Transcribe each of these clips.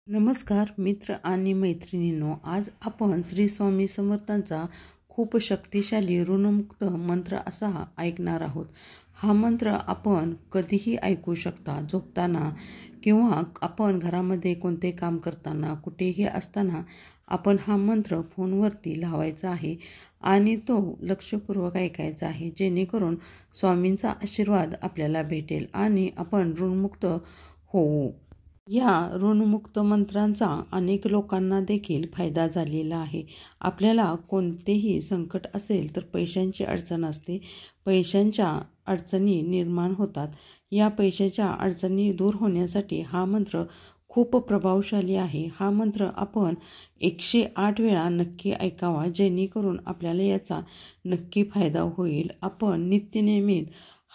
नमस्कार मित्र आणि मैत्रिणींनो, आज आपण श्री स्वामी समर्थांचा खूप शक्तिशाली ऋणमुक्त मंत्र असा ऐकणार आहोत. हा मंत्र आपण कधीही ऐकू शकता, झोपताना किंवा आपण घरामध्ये कोणते काम करताना, कुठेही असताना आपण हा मंत्र फोनवरती लावायचा आहे आणि तो लक्षपूर्वक ऐकायचा आहे, जेणेकरून स्वामींचा आशीर्वाद आपल्याला भेटेल आणि आपण ऋणमुक्त होऊ. या ऋणमुक्त मंत्रांचा अनेक लोकांना देखील फायदा झालेला आहे. आपल्याला कोणतेही संकट असेल तर पैशांची अडचण असते, पैशांच्या अडचणी निर्माण होतात. या पैशाच्या अडचणी दूर होण्यासाठी हा मंत्र खूप प्रभावशाली आहे. हा मंत्र आपण 108 वेळा नक्की ऐकावा, जेणेकरून आपल्याला याचा नक्की फायदा होईल. आपण नित्यनेमित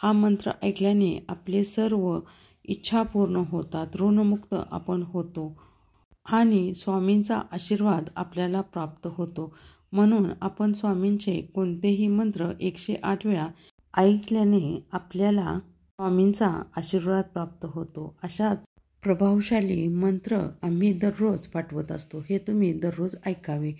हा मंत्र ऐकल्याने आपले सर्व इच्छा पूर्ण होतात, ऋणमुक्त आपण होतो आणि स्वामींचा आशीर्वाद आपल्याला प्राप्त होतो. म्हणून आपण स्वामींचे कोणतेही मंत्र 108 वेळा ऐकल्याने आपल्याला स्वामींचा आशीर्वाद प्राप्त होतो. अशाच प्रभावशाली मंत्र आम्ही दररोज पाठवत असतो. हे तुम्ही दररोज ऐकावे,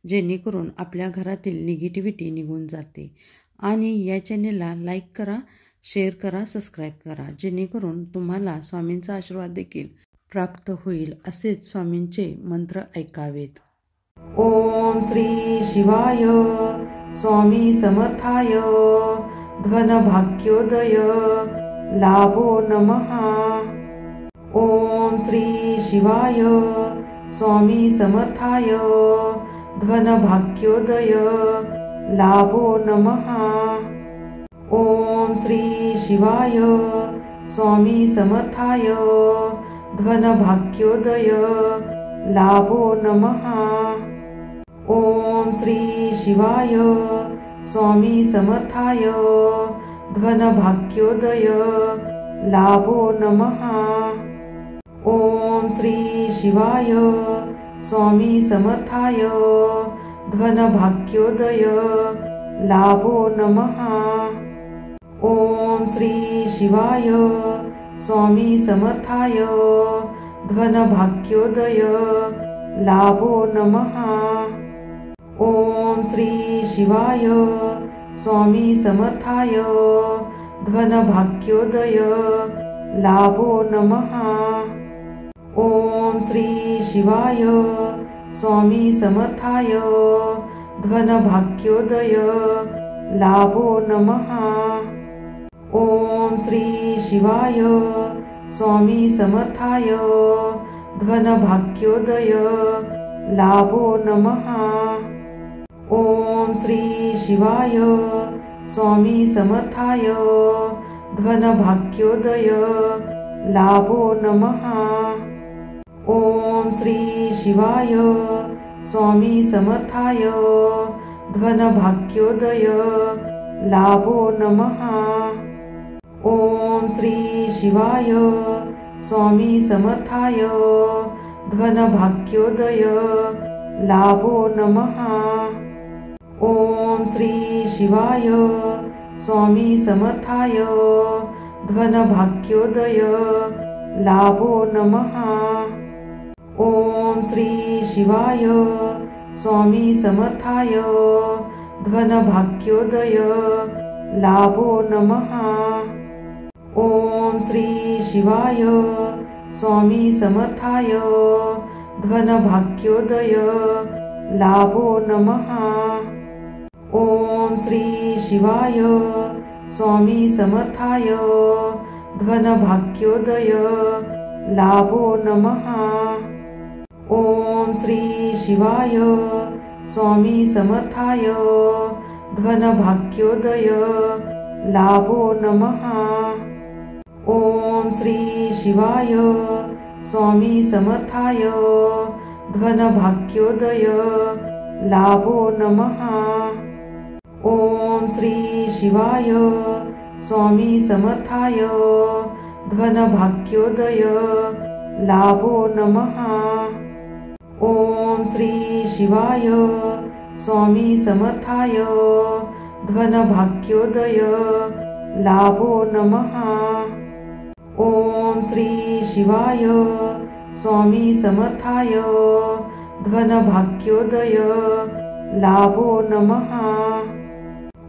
जेणेकरून आपल्या घरातील निगेटिव्हिटी निघून जाते. आणि या चॅनेलला लाईक करा, शेअर करा, सबस्क्राईब करा, जेणेकरून तुम्हाला स्वामींचा आशीर्वाद देखील प्राप्त होईल. असेच स्वामींचे मंत्र ऐकावेत. ओम श्री शिवाय स्वामी समर्थाय धन भाग्योदय लाभो नमः. ओम श्री शिवाय स्वामी समर्थाय धन भाग्योदय लाभो नमः. ओम श्री शिवाय स्वामी समर्थाय धन भाग्योदय लाभो नमः. ओम श्री शिवाय स्वामी समर्थाय धन भाग्योदय लाभो नमः. ओम श्री शिवाय स्वामी समर्थाय धन भाग्योदय लाभो नमः. ओम श्री शिवाय स्वामी समर्थाय धन भाग्योदय लाभो नमः. ओम श्री शिवाय स्वामी समर्थाय धन भाग्योदय लाभो नमः. ओम श्री शिवाय स्वामी समर्थाय धन भाग्योदय लाभो नमः. ओम श्री शिवाय स्वामी समर्थाय धन भाग्योदय लाभो नमः. ओम श्री शिवाय स्वामी समर्थाय धन भाग्योदय लाभो नमः. ओम श्री शिवाय स्वामी समर्थाय धन भाग्योदय लाभो नमः. ओम श्री शिवाय स्वामी समर्थाय धन भाग्योदय लाभो नमः. ओम श्री शिवाय स्वामी समर्थाय धन भाग्योदय लाभो नमः. ओम श्री शिवाय स्वामी समर्थाय धन भाग्योदय लाभो नमः. ओम श्री शिवाय स्वामी समर्थाय धन भाग्योदय लाभो नमः. ओम श्री शिवाय स्वामी समर्थाय धन भाग्योदय लाभो नमः. ओम श्री शिवाय स्वामी समर्थाय धन भाग्योदय लाभो नमः. ओम श्री शिवाय स्वामी समर्थाय धन भाग्योदय लाभो नमः. ओम श्री शिवाय स्वामी समर्थाय धन भाग्योदय लाभो नमः. ओम श्री शिवाय स्वामी समर्थाय धन भाग्योदय लाभो नमः. ओम श्री शिवाय स्वामी समर्थाय धनभाग्योदय लाभो नमः।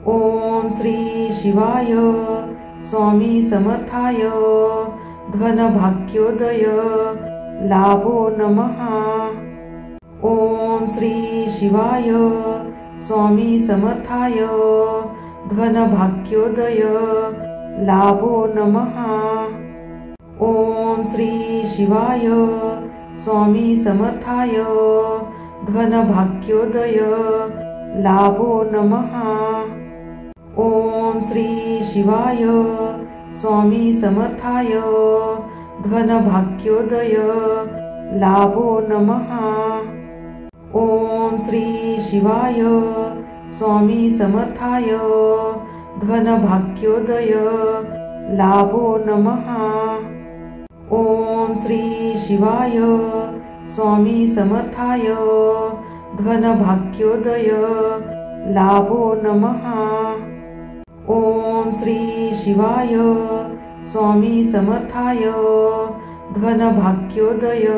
ओम श्री शिवाय स्वामी समर्थाय धनभाग्योदय लाभो नमः। ओम श्री शिवाय स्वामी समर्थाय धनभाग्योदय लाभो नमः। ओम श्री शिवाय स्वामी समर्थाय धनभाग्योदय लाभो नमः। ओम श्री शिवाय स्वामी समर्थाय धनभाग्योदय लाभो नमः। ओम श्री शिवाय स्वामी समर्थाय धनभाग्योदय लाभो नमः। ओम श्री शिवाय स्वामी समर्थाय धनभाग्योदय लाभो नमः। ओम श्री शिवाय स्वामी समर्थाय धनभाग्योदय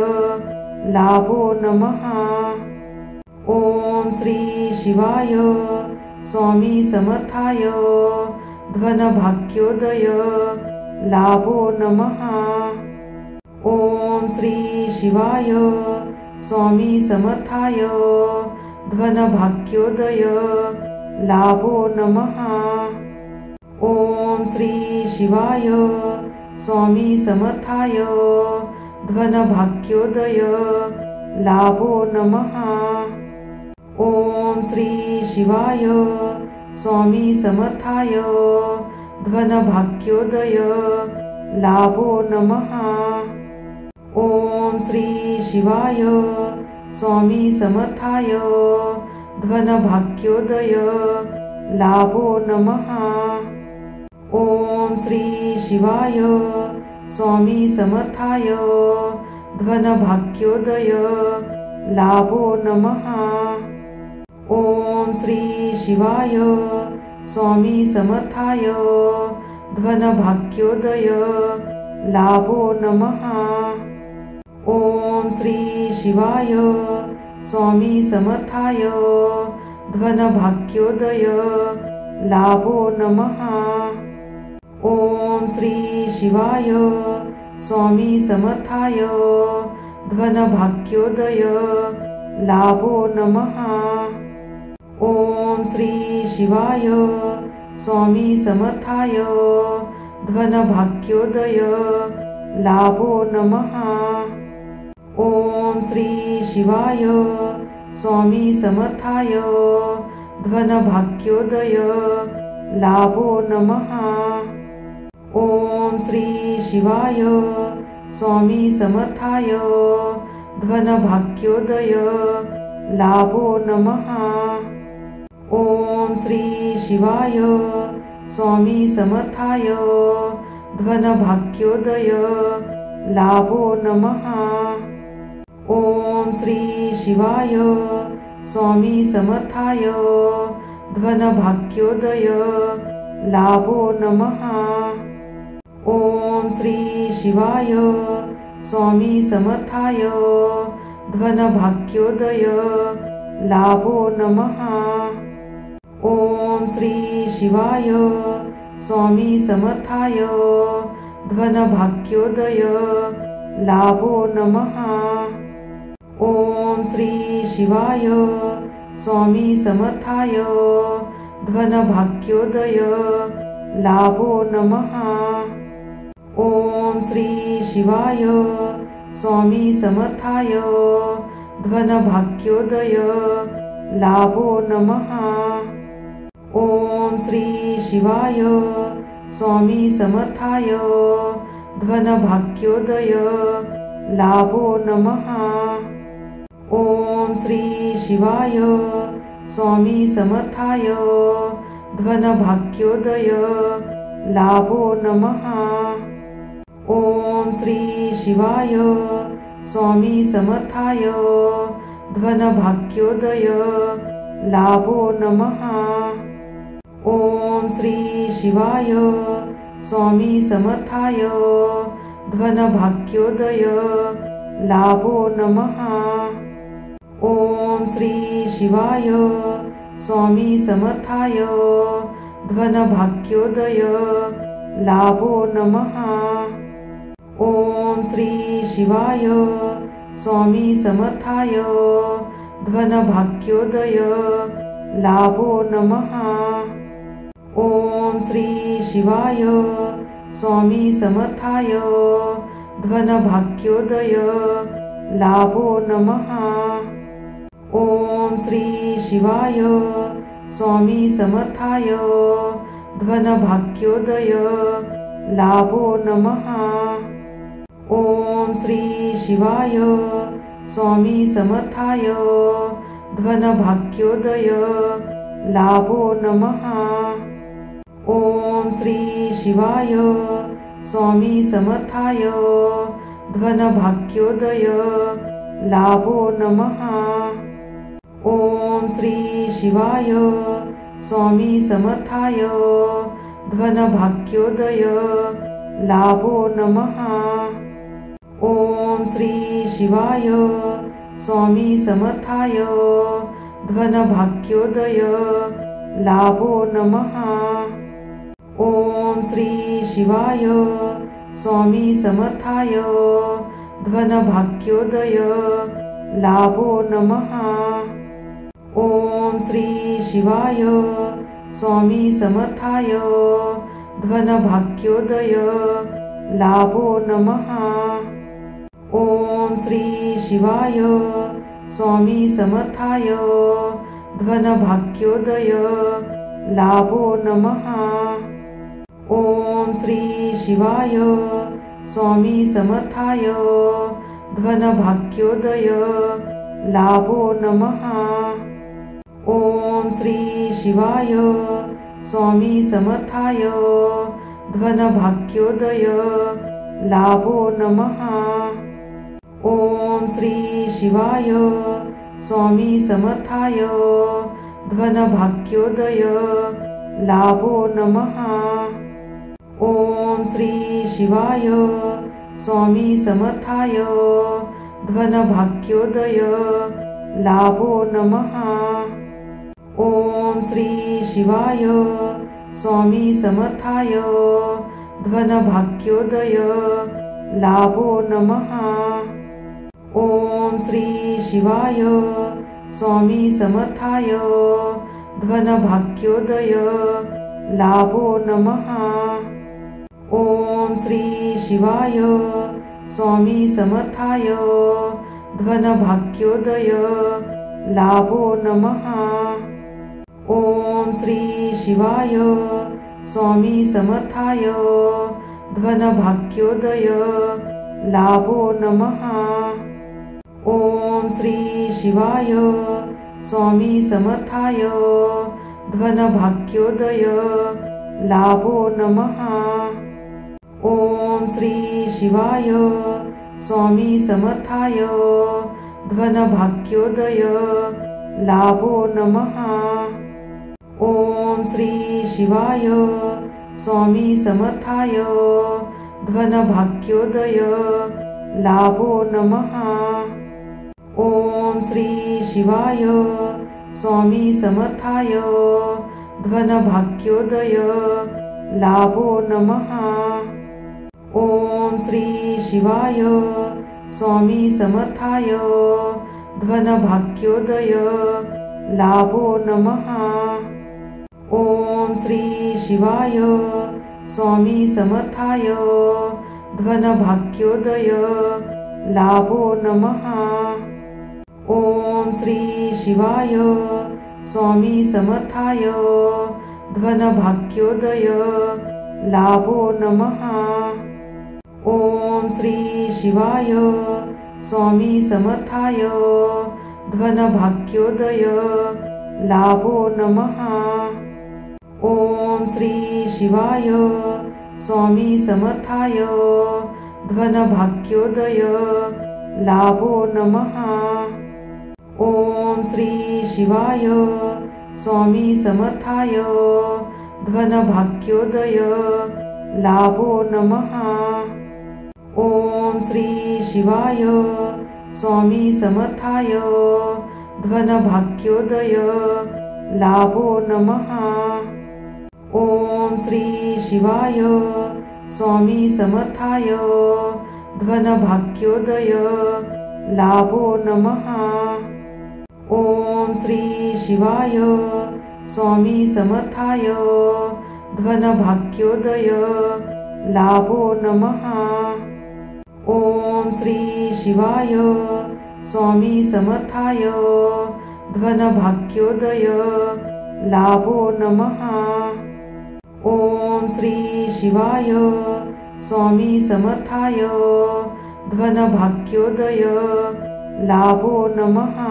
लाभो नमः। ओम श्री शिवाय स्वामी समर्थाय धनभाग्योदय लाभो नमः। ओम श्री शिवाय स्वामी समर्थाय धनभाग्योदय लाभो नमः। ओम श्री शिवाय स्वामी समर्थाय धनभाग्योदय लाभो नमः। ओम श्री शिवाय स्वामी समर्थाय धनभाग्योदय लाभो नमः। ओम श्री शिवाय स्वामी समर्थाय धनभाग्योदय लाभो नमः। ओम श्री शिवाय स्वामी समर्थाय धनभाग्योदय लाभो नमः। ओम श्री शिवाय स्वामी समर्थाय धनभाग्योदय लाभो नमः। ओम श्री शिवाय स्वामी समर्थाय धनभाग्योदय लाभो नमः। ओम श्री शिवाय स्वामी समर्थाय धनभाग्योदय लाभो नमः। ओम श्री शिवाय स्वामी समर्थाय धनभाग्योदय लाभो नमः। ओम श्री शिवाय स्वामी समर्थाय धनभाग्योदय लाभो नमः। ओम श्री शिवाय स्वामी समर्थाय धनभाग्योदय लाभो नमः। ओम श्री शिवाय स्वामी समर्थाय धनभाग्योदय लाभो नमः। ओम श्री शिवाय स्वामी समर्थाय धनभाग्योदय लाभो नमः। ओम श्री शिवाय स्वामी समर्थाय धनभाग्योदय लाभो नमः। ओम श्री शिवाय स्वामी समर्थाय धनभाग्योदय लाभो नमः। ओम श्री शिवाय स्वामी समर्थाय धनभाग्योदय लाभो नमः। ओम श्री शिवाय स्वामी समर्थाय धनभाग्योदय लाभो नमः। ओम श्री शिवाय स्वामी समर्थाय धनभाग्योदय लाभो नमः। ओम श्री शिवाय स्वामी समर्थाय धनभाग्योदय लाभो नमः। ओम श्री शिवाय स्वामी समर्थाय धनभाग्योदय लाभो नमः। ओम श्री शिवाय स्वामी समर्थाय धनभाग्योदय लाभो नमः। ओम श्री शिवाय स्वामी समर्थाय धनभाग्योदय लाभो नमः। ओम श्री शिवाय स्वामी समर्थाय धनभाग्योदय लाभो नमः। ओम श्री शिवाय स्वामी समर्थाय धनभाग्योदय लाभो नमः। ओम श्री शिवाय स्वामी समर्थाय धनभाग्योदय लाभो नमः। ओम श्री शिवाय स्वामी समर्थाय धनभाग्योदय लाभो नमः। ओम श्री शिवाय स्वामी समर्थाय धनभाग्योदय लाभो नमः। ओम श्री शिवाय स्वामी समर्थाय धनभाग्योदय लाभो नमः। ओम श्री शिवाय स्वामी समर्थाय धनभाग्योदय लाभो नमः। ओम श्री शिवाय स्वामी समर्थाय धनभाग्योदय लाभो नमः। ओम श्री शिवाय स्वामी समर्थाय धनभाग्योदय लाभो नमः। ओम श्री शिवाय स्वामी समर्थाय धनभाग्योदय लाभो नमः। ओम श्री शिवाय स्वामी समर्थाय धनभाग्योदय लाभो नमः। ओम श्री शिवाय स्वामी समर्थाय धनभाग्योदय लाभो नमः। ओम श्री शिवाय स्वामी समर्थाय धनभाग्योदय लाभो नमः। ओम श्री शिवाय स्वामी समर्थाय धनभाग्योदय लाभो नमः। ओम श्री शिवाय स्वामी समर्थाय धनभाग्योदय लाभो नमः। ओम श्री शिवाय स्वामी समर्थाय धनभाग्योदय लाभो नमः। ओम श्री शिवाय स्वामी समर्थाय धनभाग्योदय लाभो नमः। ओम श्री शिवाय स्वामी समर्थाय धनभाग्योदय लाभो नमः। ओम श्री शिवाय स्वामी समर्थाय धनभाग्योदय लाभो नमः। ओम श्री शिवाय स्वामी समर्थाय धनभाग्योदय लाभो नमः। ओम श्री शिवाय स्वामी समर्थाय धनभाग्योदय लाभो नमः। ओम श्री शिवाय स्वामी समर्थाय धनभाग्योदय लाभो नमः। ओम श्री शिवाय स्वामी समर्थाय धनभाग्योदय लाभो नमः। ओम श्री शिवाय स्वामी समर्थाय धनभाग्योदय लाभो नमः। ओम श्री शिवाय स्वामी समर्थाय धनभाग्योदय लाभो नमः। ओम श्री शिवाय स्वामी समर्थाय धनभाग्योदय लाभो नमः। ओम श्री शिवाय स्वामी समर्थाय धनभाग्योदय लाभो नमः। ओम श्री शिवाय स्वामी समर्थाय धनभाग्योदय लाभो नमः। ओम श्री शिवाय स्वामी समर्थाय धनभाग्योदय लाभो नमः। ओम श्री शिवाय स्वामी समर्थाय धनभाग्योदय लाभो नमः। ओम श्री शिवाय स्वामी समर्थाय धनभाग्योदय लाभो नमः। ओम श्री शिवाय स्वामी समर्थाय धनभाग्योदय लाभो नमः। ओम श्री शिवाय स्वामी समर्थाय धनभाग्योदय लाभो नमः।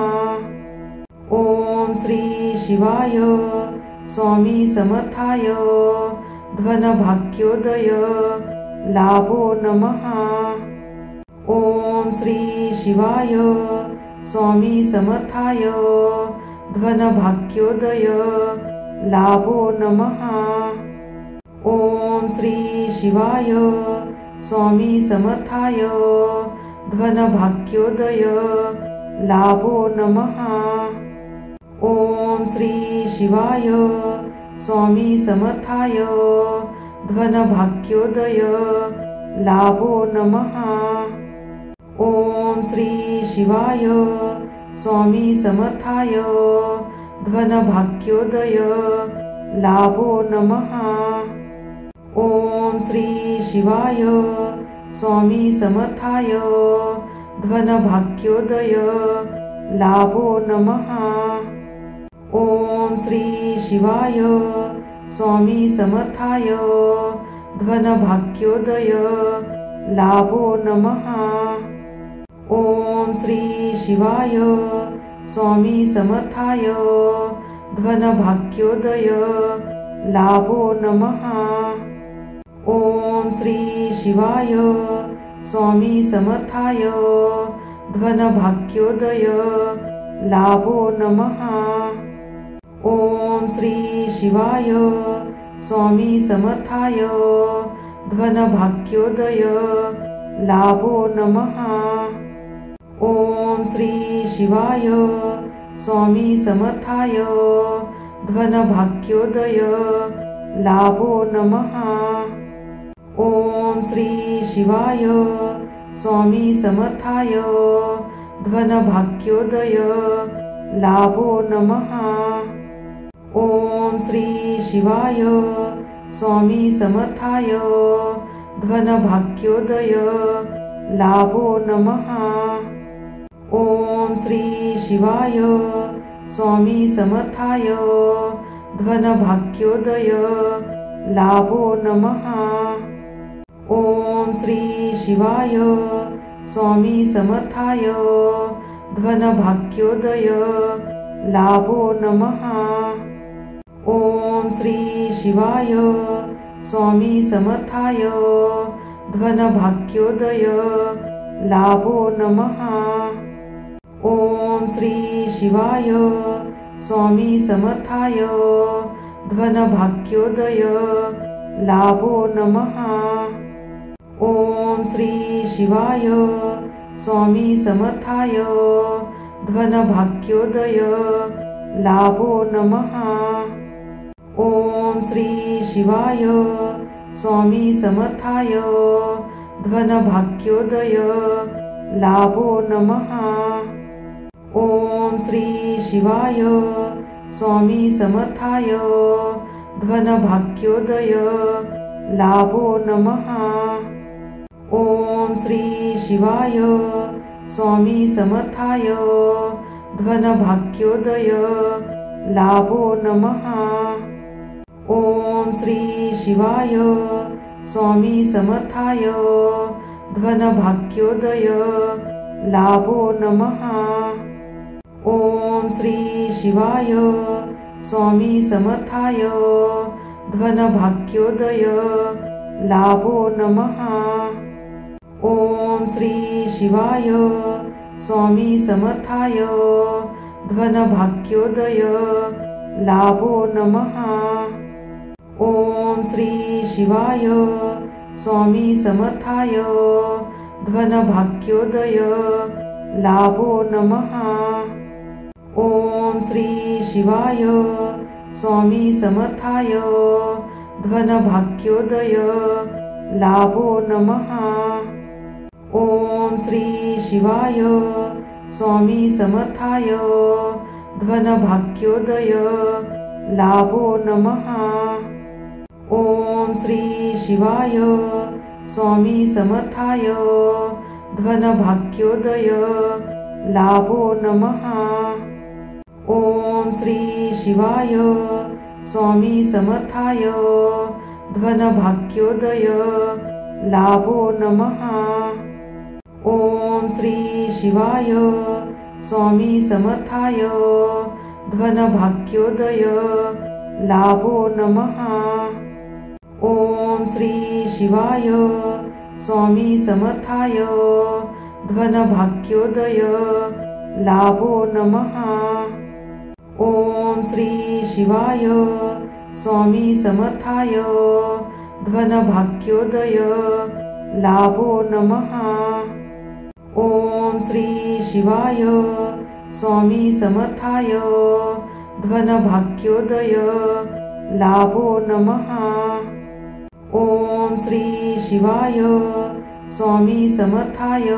ओम श्री शिवाय स्वामी समर्थाय धनभाग्योदय लाभो नमः। ओम श्री शिवाय स्वामी समर्थाय धनभाग्योदय लाभो नमः। ओम श्री शिवाय स्वामी समर्थाय धनभाग्योदय लाभो नमः। ओम श्री शिवाय स्वामी समर्थाय धनभाग्योदय लाभो नमः। ओम श्री शिवाय स्वामी समर्थाय धनभाग्योदय लाभो नमः। ओम श्री शिवाय स्वामी समर्थाय धनभाग्योदय लाभो नमः। ओम श्री शिवाय स्वामी समर्थाय धनभाग्योदय लाभो नमः। ओम श्री शिवाय स्वामी समर्थाय धनभाग्योदय लाभो नमः। ओम श्री शिवाय स्वामी समर्थाय धनभाग्योदय लाभो नमः। ओम श्री शिवाय स्वामी समर्थाय धनभाग्योदय लाभो नमः। ओम श्री शिवाय स्वामी समर्थाय धनभाग्योदय लाभो नमः। ओम श्री शिवाय स्वामी समर्थाय धनभाग्योदय लाभो नमः। ओम श्री शिवाय स्वामी समर्थाय धनभाग्योदय लाभो नमः। ओम श्री शिवाय स्वामी समर्थाय धनभाग्योदय लाभो नमः। ओम श्री शिवाय स्वामी समर्थाय धनभाग्योदय लाभो नमः। ओम श्री शिवाय स्वामी समर्थाय धनभाग्योदय लाभो नमः। ओम श्री शिवाय स्वामी समर्थाय धनभाग्योदय लाभो नमः। ओम श्री शिवाय स्वामी समर्थाय धनभाग्योदय लाभो नमः। ओम श्री शिवाय स्वामी समर्थाय धनभाग्योदय लाभो नमः। ओम श्री शिवाय स्वामी समर्थाय धनभाग्योदय लाभो नमः। ओम श्री शिवाय स्वामी समर्थाय धनभाग्योदय लाभो नमः। ओम श्री शिवाय स्वामी समर्थाय धनभाग्योदय लाभो नमः। ओम श्री शिवाय स्वामी समर्थाय धनभाग्योदय लाभो नमः। ओम श्री शिवाय स्वामी समर्थाय धनभाग्योदय लाभो नमः। ओम श्री शिवाय स्वामी समर्थाय धनभाग्योदय लाभो नमः। ओम श्री शिवाय स्वामी समर्थाय धनभाग्योदय लाभो नमः। ओम श्री शिवाय स्वामी समर्थाय धनभाग्योदय लाभो नमः। ओम श्री शिवाय स्वामी समर्थाय धनभाग्योदय लाभो नमः। ओम श्री शिवाय स्वामी समर्थाय धनभाग्योदय लाभो नमः। ओम श्री शिवाय स्वामी समर्थाय धनभाग्योदय लाभो नमः। ओम श्री शिवाय स्वामी समर्थाय धनभाग्योदय लाभो नमः। ओम श्री शिवाय स्वामी समर्थाय धनभाग्योदय लाभो नमः। ओम श्री शिवाय स्वामी समर्थाय धनभाग्योदय लाभो नमः। ओम श्री शिवाय स्वामी समर्थाय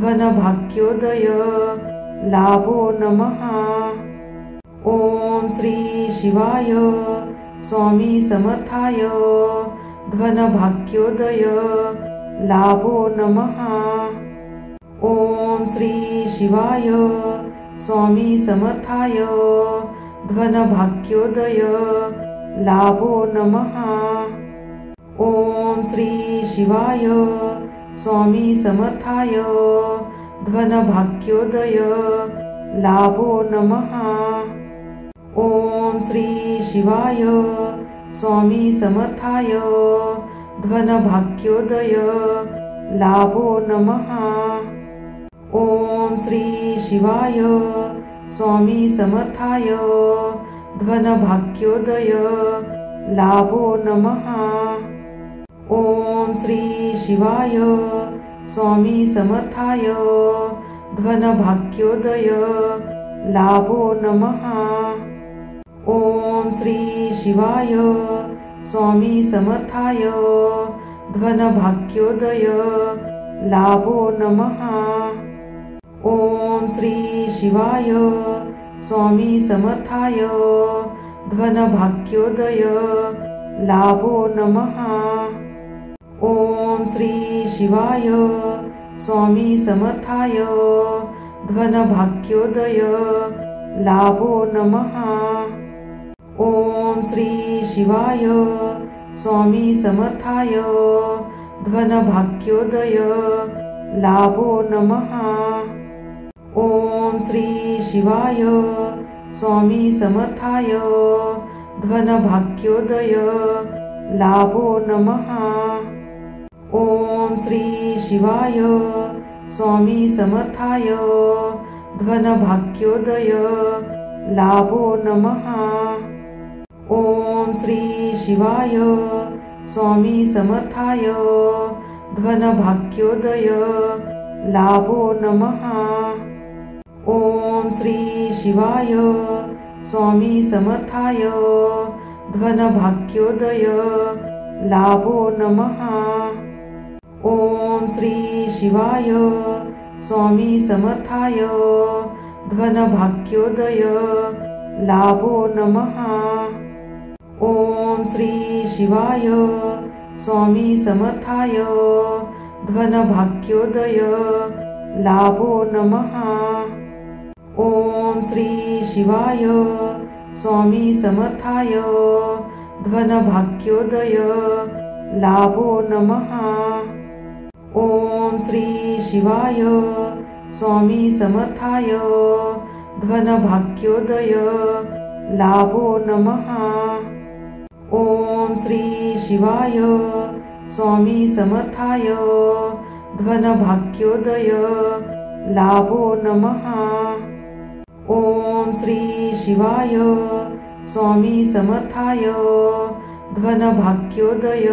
धनभाग्योदय लाभो नमः। ओम श्री शिवाय स्वामी समर्थाय धनभाग्योदय लाभो नमः। ओम श्री शिवाय स्वामी समर्थाय धनभाग्योदय लाभो नमः। ओम श्री शिवाय स्वामी समर्थाय धनभाग्योदय लाभो नमः। ओम श्री शिवाय स्वामी समर्थाय धनभाग्योदय लाभो नमः। ओम श्री शिवाय स्वामी समर्थाय धनभाग्योदय लाभो नमः। ओम श्री शिवाय स्वामी समर्थाय धनभाग्योदय लाभो नमः। ओम श्री शिवाय स्वामी समर्थाय धनभाग्योदय लाभो नमः। ओम श्री शिवाय स्वामी समर्थाय धनभाग्योदय लाभो नमः। ओम श्री शिवाय स्वामी समर्थाय धनभाग्योदय लाभो नमः। ओम श्री शिवाय स्वामी समर्थाय धनभाग्योदय लाभो नमः। ओम श्री शिवाय स्वामी समर्थाय धनभाग्योदय लाभो नमः। ओम श्री शिवाय स्वामी समर्थाय धनभाग्योदय लाभो नमः। ओम श्री शिवाय स्वामी समर्थाय धनभाग्योदय लाभो नमः। ओम श्री शिवाय स्वामी समर्थाय धनभाग्योदय लाभो नमः। ओम श्री शिवाय स्वामी समर्थाय धनभाग्योदय लाभो नमः। ओम श्री शिवाय स्वामी समर्थाय धनभाग्योदय लाभो नमः। ओम श्री शिवाय स्वामी समर्थाय धनभाग्योदय लाभो नमः। ओम श्री शिवाय स्वामी समर्थाय धनभाग्योदय लाभो नमः। ओम श्री शिवाय स्वामी समर्थाय धनभाग्योदय लाभो नमः। ओम श्री शिवाय स्वामी समर्थाय धनभाग्योदय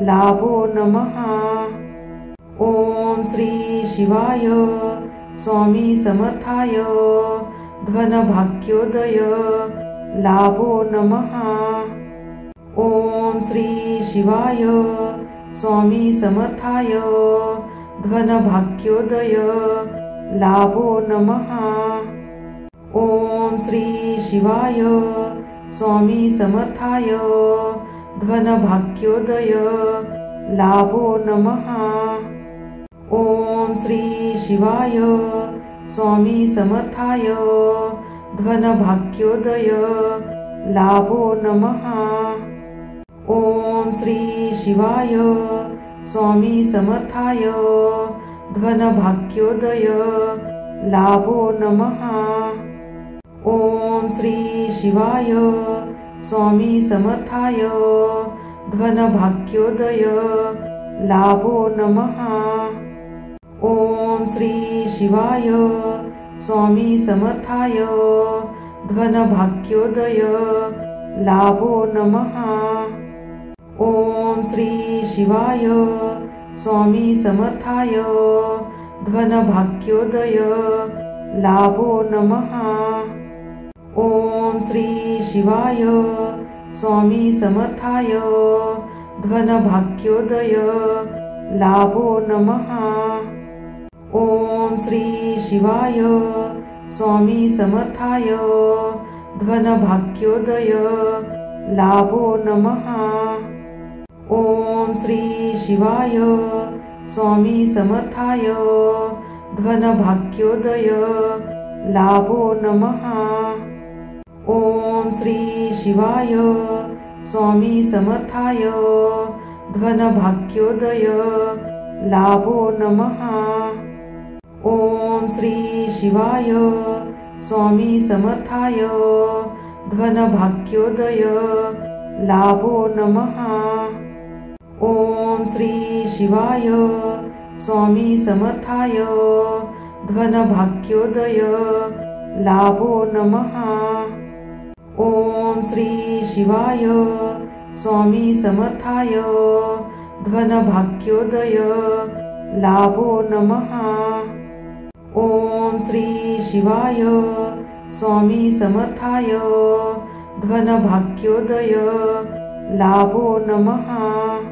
लाभो नमः। ओम श्री शिवाय स्वामी समर्थाय धनभाग्योदय लाभो नमः। ओम श्री शिवाय स्वामी समर्थाय धनभाग्योदय लाभो नमः। ओम श्री शिवाय स्वामी समर्थाय धनभाग्योदय लाभो नमः। ओम श्री शिवाय स्वामी समर्थाय धनभाग्योदय लाभो नमः। ओम श्री शिवाय स्वामी समर्थाय धनभाग्योदय लाभो नमः। ओम श्री शिवाय स्वामी समर्थाय धनभाग्योदय लाभो नमः। ओम श्री शिवाय स्वामी समर्थाय धनभाग्योदय लाभो नमः। ओम श्री शिवाय स्वामी समर्थाय धनभाग्योदय लाभो नमः। ओम श्री शिवाय स्वामी समर्थाय धनभाग्योदय लाभो नमः। ओम श्री शिवाय स्वामी समर्थाय धनभाग्योदय लाभो नमः। ओम श्री शिवाय स्वामी समर्थाय धनभाग्योदय लाभो नमः। ओम श्री शिवाय स्वामी समर्थाय धनभाग्योदय लाभो नमः। ओम श्री शिवाय स्वामी समर्थाय धनभाग्योदय लाभो नमः। ओम श्री शिवाय स्वामी समर्थाय धनभाग्योदय लाभो नमः। ओम श्री शिवाय स्वामी समर्थाय धनभाग्योदय लाभो नमः। ओम श्री शिवाय स्वामी समर्थाय धनभाग्योदय लाभो नमः।